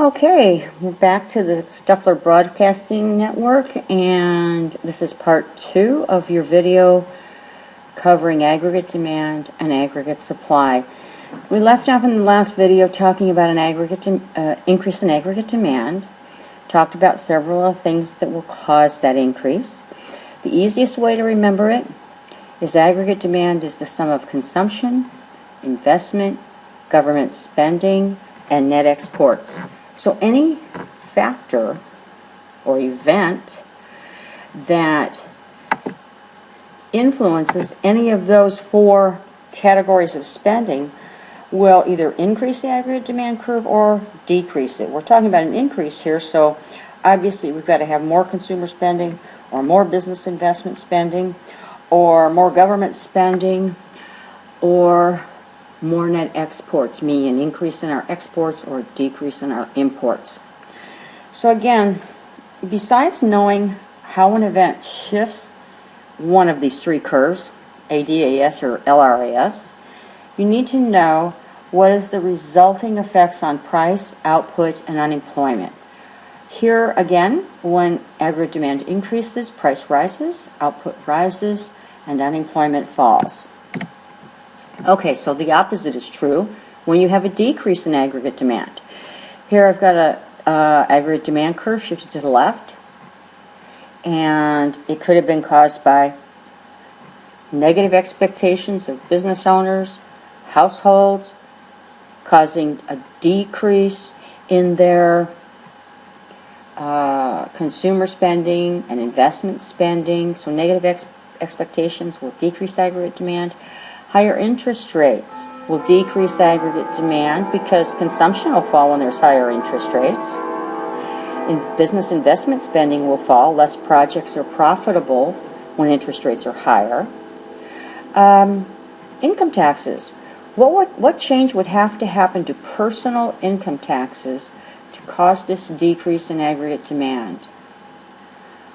Okay, we're back to the Stuffler Broadcasting Network, and this is part 2 of your video covering aggregate demand and aggregate supply. We left off in the last video talking about an increase in aggregate demand, talked about several of the things that will cause that increase. The easiest way to remember it is aggregate demand is the sum of consumption, investment, government spending, and net exports. So any factor or event that influences any of those 4 categories of spending will either increase the aggregate demand curve or decrease it. We're talking about an increase here, so obviously we've got to have more consumer spending or more business investment spending or more government spending or more net exports, meaning an increase in our exports or a decrease in our imports. So again, besides knowing how an event shifts one of these 3 curves, ADAS or LRAS, you need to know what is the resulting effects on price, output, and unemployment. Here again, when aggregate demand increases, price rises, output rises, and unemployment falls. Okay, so the opposite is true when you have a decrease in aggregate demand. Here I've got a aggregate demand curve shifted to the left, and it could have been caused by negative expectations of business owners, households, causing a decrease in their consumer spending and investment spending. So negative expectations will decrease aggregate demand. Higher interest rates will decrease aggregate demand because consumption will fall when there's higher interest rates. Business investment spending will fall. Less projects are profitable when interest rates are higher. Income taxes. What change would have to happen to personal income taxes to cause this decrease in aggregate demand?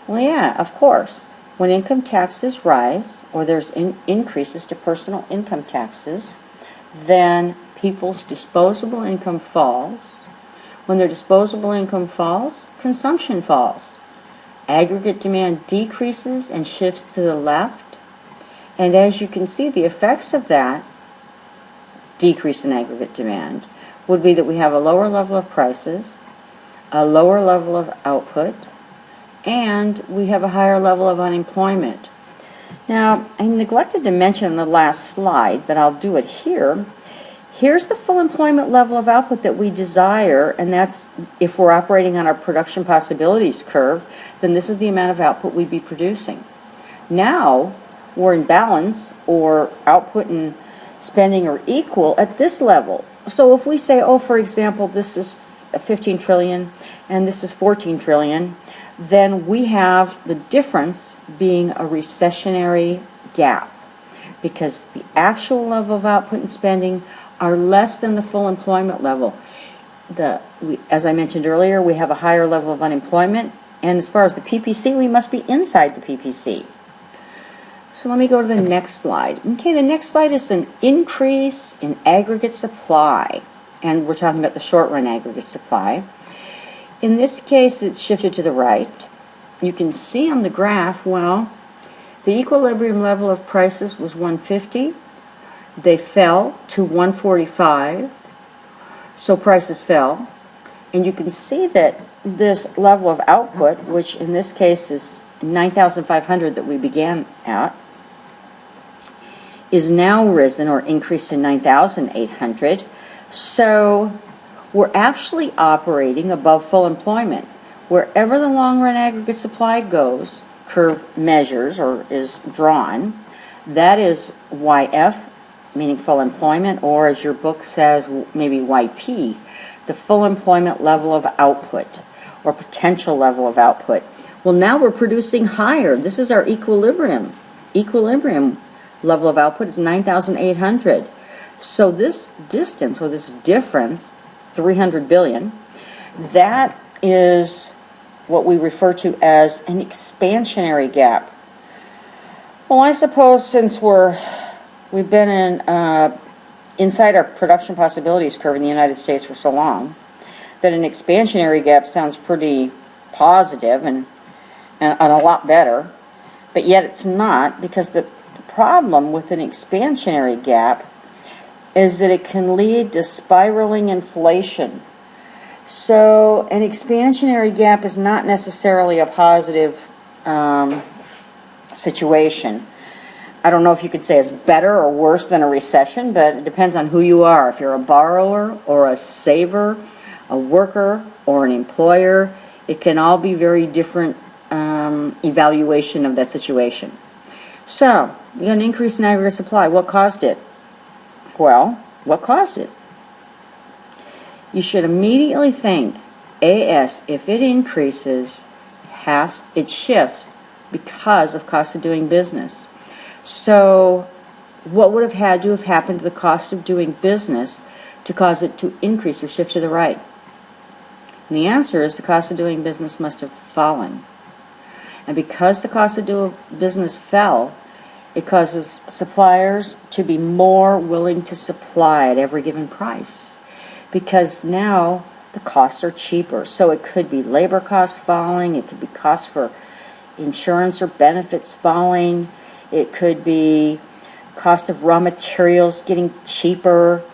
Well, yeah, of course. When income taxes rise, or there's increases to personal income taxes, then people's disposable income falls. When their disposable income falls, consumption falls. Aggregate demand decreases and shifts to the left. And as you can see, the effects of that decrease in aggregate demand would be that we have a lower level of prices, a lower level of output, and we have a higher level of unemployment. Now, I neglected to mention in the last slide, but I'll do it here. Here's the full employment level of output that we desire, and that's if we're operating on our production possibilities curve, then this is the amount of output we'd be producing. Now, we're in balance, or output and spending are equal at this level. So if we say, for example, this is 15 trillion and this is 14 trillion, then we have the difference being a recessionary gap because the actual level of output and spending are less than the full employment level. As I mentioned earlier, we have a higher level of unemployment, and as far as the PPC, we must be inside the PPC. So let me go to the next slide. Okay, the next slide is an increase in aggregate supply, and we're talking about the short-run aggregate supply. In this case, it's shifted to the right. You can see on the graph, well, the equilibrium level of prices was 150. They fell to 145, so prices fell. And you can see that this level of output, which in this case is 9,500 that we began at, is now risen or increased to 9,800. So we're actually operating above full employment. Wherever the long-run aggregate supply goes, curve measures or is drawn, that is YF, meaning full employment, or as your book says, maybe YP, the full employment level of output or potential level of output. Well, now we're producing higher. This is our equilibrium. Equilibrium level of output is 9,800. So this distance or this difference, 300 billion, that is what we refer to as an expansionary gap. Well, I suppose since we've been inside our production possibilities curve in the United States for so long, that an expansionary gap sounds pretty positive and a lot better, but yet it's not, because the problem with an expansionary gap is that it can lead to spiraling inflation. So an expansionary gap is not necessarily a positive situation. I don't know if you could say it's better or worse than a recession, but it depends on who you are. If you're a borrower or a saver, a worker or an employer, it can all be very different evaluation of that situation. So, we got an increase in aggregate supply. What caused it? Well, what caused it? You should immediately think, AS, if it increases, it shifts because of cost of doing business. So, what would have had to have happened to the cost of doing business to cause it to increase or shift to the right? And the answer is the cost of doing business must have fallen. And because the cost of doing business fell, it causes suppliers to be more willing to supply at every given price, because now the costs are cheaper. So it could be labor costs falling, it could be costs for insurance or benefits falling, it could be cost of raw materials getting cheaper.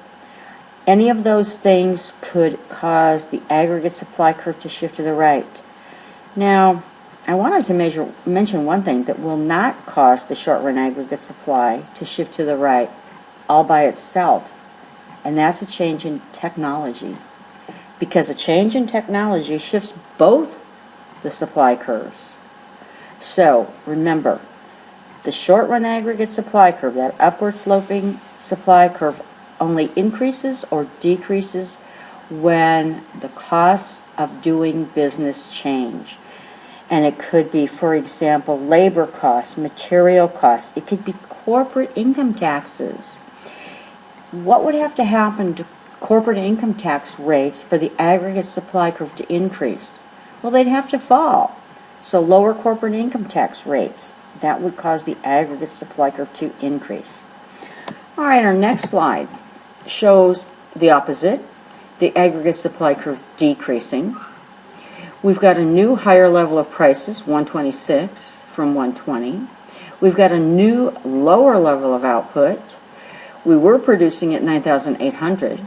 Any of those things could cause the aggregate supply curve to shift to the right. Now, I wanted to mention one thing that will not cause the short-run aggregate supply to shift to the right all by itself, and that's a change in technology. Because a change in technology shifts both the supply curves. So, remember, the short-run aggregate supply curve, that upward sloping supply curve, only increases or decreases when the costs of doing business change. And it could be, for example, labor costs, material costs. It could be corporate income taxes. What would have to happen to corporate income tax rates for the aggregate supply curve to increase? Well, they'd have to fall. So lower corporate income tax rates. That would cause the aggregate supply curve to increase. All right, our next slide shows the opposite, the aggregate supply curve decreasing. We've got a new higher level of prices, 126 from 120. We've got a new lower level of output. We were producing at 9,800.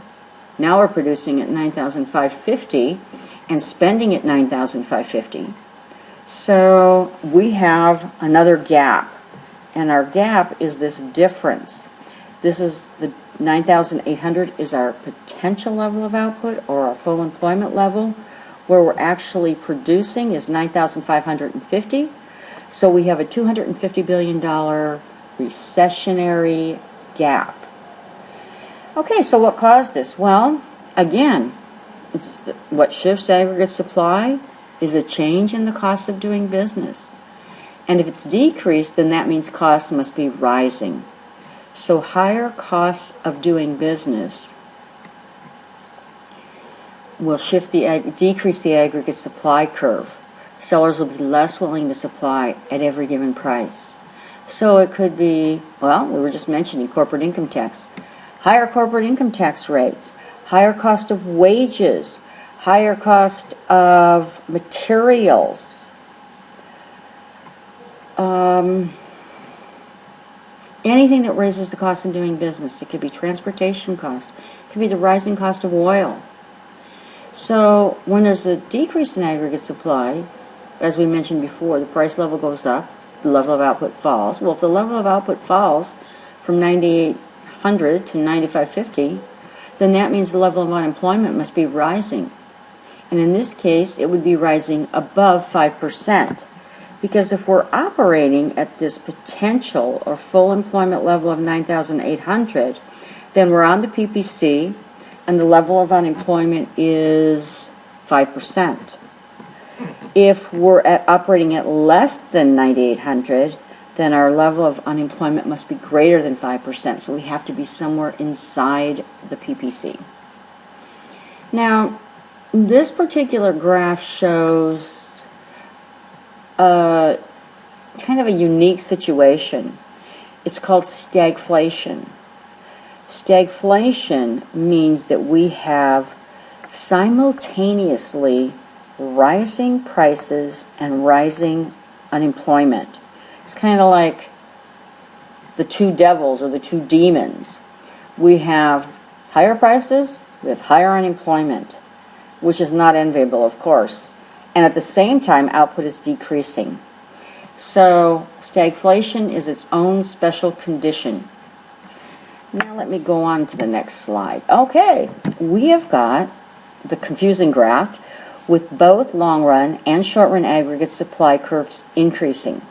Now we're producing at 9,550 and spending at 9,550. So we have another gap, and our gap is this difference. This is the 9,800 is our potential level of output, or our full employment level. Where we're actually producing is 9,550. So we have a $250 billion recessionary gap. Okay, so what caused this? Well, again, what shifts aggregate supply is a change in the cost of doing business. And if it's decreased, then that means costs must be rising. So higher costs of doing business will decrease the aggregate supply curve. Sellers will be less willing to supply at every given price. So it could be, well, we were just mentioning corporate income tax. Higher corporate income tax rates, higher cost of wages, higher cost of materials, anything that raises the cost of doing business. It could be transportation costs, it could be the rising cost of oil. So when there's a decrease in aggregate supply, as we mentioned before, the price level goes up, the level of output falls. Well, if the level of output falls from 9,800 to 9,550, then that means the level of unemployment must be rising. And in this case, it would be rising above 5%. Because if we're operating at this potential or full employment level of 9,800, then we're on the PPC, and the level of unemployment is 5%. If we're operating at less than 9,800, then our level of unemployment must be greater than 5%, so we have to be somewhere inside the PPC. Now, this particular graph shows kind of a unique situation. It's called stagflation. Stagflation means that we have simultaneously rising prices and rising unemployment. It's kind of like the two devils or the two demons. We have higher prices, we have higher unemployment, which is not enviable, of course. And at the same time, output is decreasing. So stagflation is its own special condition. Now let me go on to the next slide. Okay, we have got the confusing graph with both long-run and short-run aggregate supply curves increasing.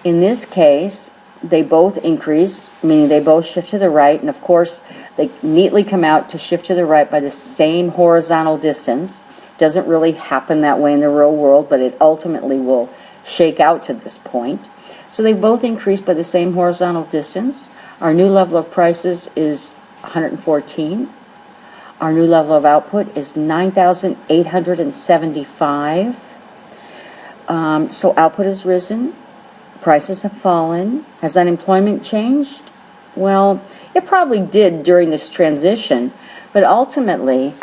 In this case, they both increase, meaning they both shift to the right, and of course they neatly come out to shift to the right by the same horizontal distance. Doesn't really happen that way in the real world, but it ultimately will shake out to this point. So they both increase by the same horizontal distance. Our new level of prices is 114. Our new level of output is 9,875. So output has risen. Prices have fallen. Has unemployment changed? Well, it probably did during this transition, but ultimately,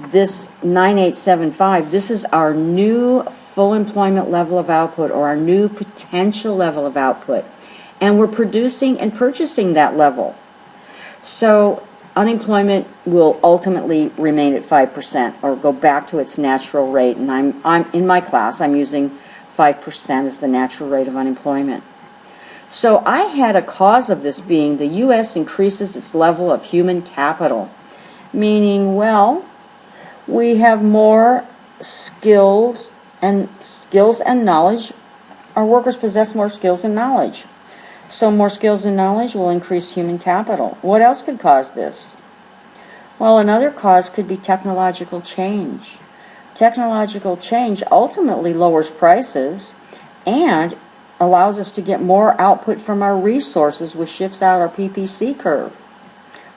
this 9,875, this is our new full employment level of output, or our new potential level of output. And we're producing and purchasing that level. So unemployment will ultimately remain at 5% or go back to its natural rate. And I'm in my class, I'm using 5% as the natural rate of unemployment. So I had a cause of this being the U.S. increases its level of human capital, meaning, well, we have more skills and knowledge. Our workers possess more skills and knowledge. So more skills and knowledge will increase human capital. What else could cause this? Well, another cause could be technological change. Technological change ultimately lowers prices and allows us to get more output from our resources, which shifts out our PPC curve.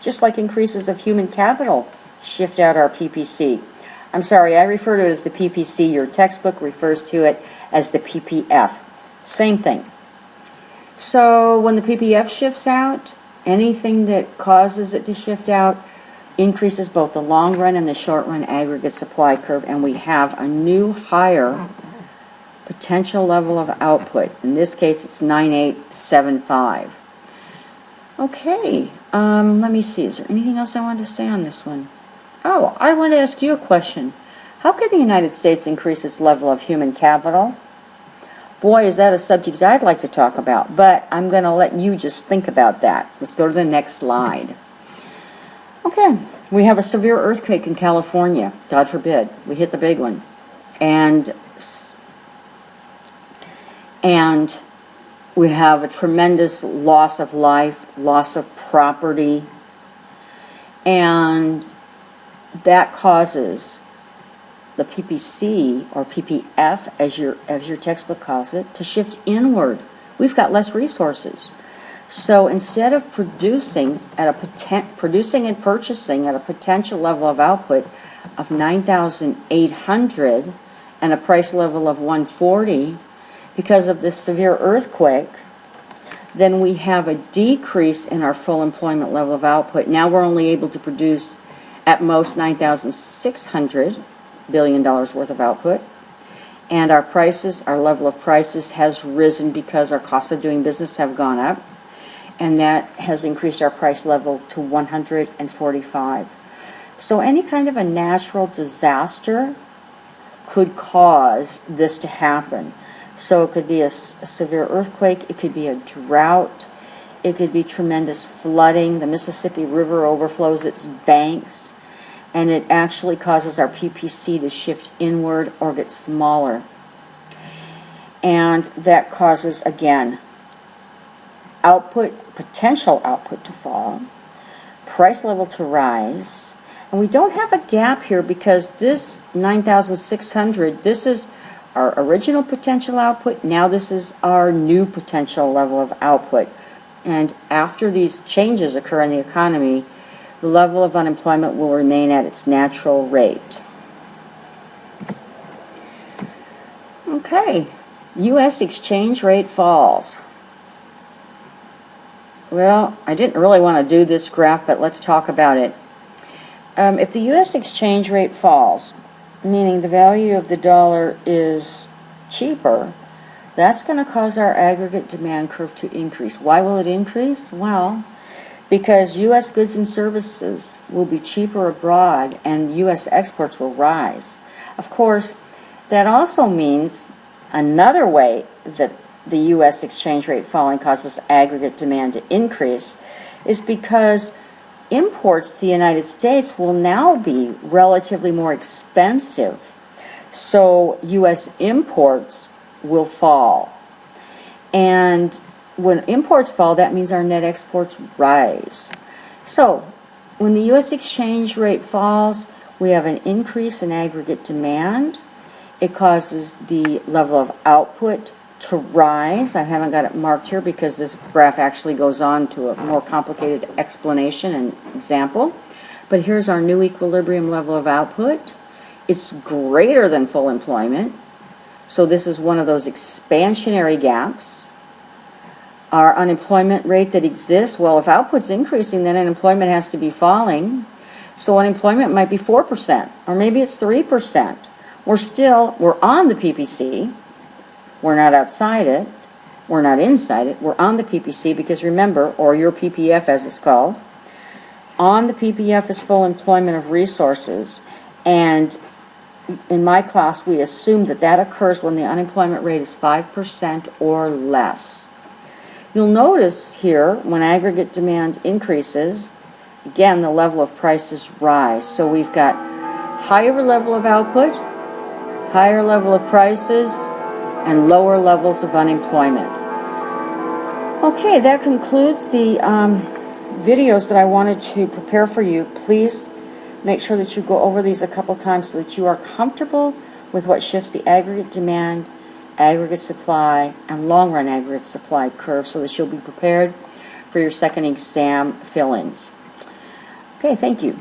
Just like increases of human capital shift out our PPC. I'm sorry, I refer to it as the PPC. Your textbook refers to it as the PPF. Same thing. So when the PPF shifts out, anything that causes it to shift out increases both the long run and the short run aggregate supply curve, and we have a new higher potential level of output. In this case, it's 9,875. Okay, let me see. Is there anything else I wanted to say on this one? Oh, I want to ask you a question. How can the United States increase its level of human capital? Boy, is that a subject I'd like to talk about, but I'm going to let you just think about that. Let's go to the next slide. Okay, we have a severe earthquake in California. God forbid, we hit the big one. And we have a tremendous loss of life, loss of property, and that causes the PPC, or PPF as your textbook calls it, to shift inward. We've got less resources. So instead of producing and purchasing at a potential level of output of 9,800 and a price level of 140 because of this severe earthquake, then we have a decrease in our full employment level of output. Now we're only able to produce at most $9,600 billion worth of output, and our level of prices has risen because our costs of doing business have gone up, and that has increased our price level to 145. So any kind of a natural disaster could cause this to happen. So it could be a severe earthquake, it could be a drought, it could be tremendous flooding. The Mississippi River overflows its banks, and it actually causes our PPC to shift inward or get smaller. And that causes, again, potential output to fall, price level to rise, and we don't have a gap here because this 9,600, this is our original potential output. Now this is our new potential level of output. And after these changes occur in the economy, the level of unemployment will remain at its natural rate. Okay, U.S. exchange rate falls. Well, I didn't really want to do this graph, but let's talk about it. if the U.S. exchange rate falls, meaning the value of the dollar is cheaper, that's going to cause our aggregate demand curve to increase. Why will it increase? Well, because U.S. goods and services will be cheaper abroad and U.S. exports will rise. Of course, that also means another way that the U.S. exchange rate falling causes aggregate demand to increase is because imports to the United States will now be relatively more expensive. So U.S. imports will fall. And when imports fall, that means our net exports rise. So when the U.S. exchange rate falls, we have an increase in aggregate demand. It causes the level of output to rise. I haven't got it marked here because this graph actually goes on to a more complicated explanation and example. But here's our new equilibrium level of output. It's greater than full employment. So this is one of those expansionary gaps. Our unemployment rate that exists, well, if output's increasing, then unemployment has to be falling. So unemployment might be 4%, or maybe it's 3%. We're on the PPC. We're not outside it. We're not inside it. We're on the PPC because remember, or your PPF as it's called, on the PPF is full employment of resources. And in my class, we assume that that occurs when the unemployment rate is 5% or less. You'll notice here, when aggregate demand increases, again, the level of prices rise. So we've got higher level of output, higher level of prices, and lower levels of unemployment. Okay, that concludes the videos that I wanted to prepare for you. Please make sure that you go over these a couple times so that you are comfortable with what shifts the aggregate demand, aggregate supply, and long-run aggregate supply curve so that you'll be prepared for your second exam fill-ins. Okay, thank you.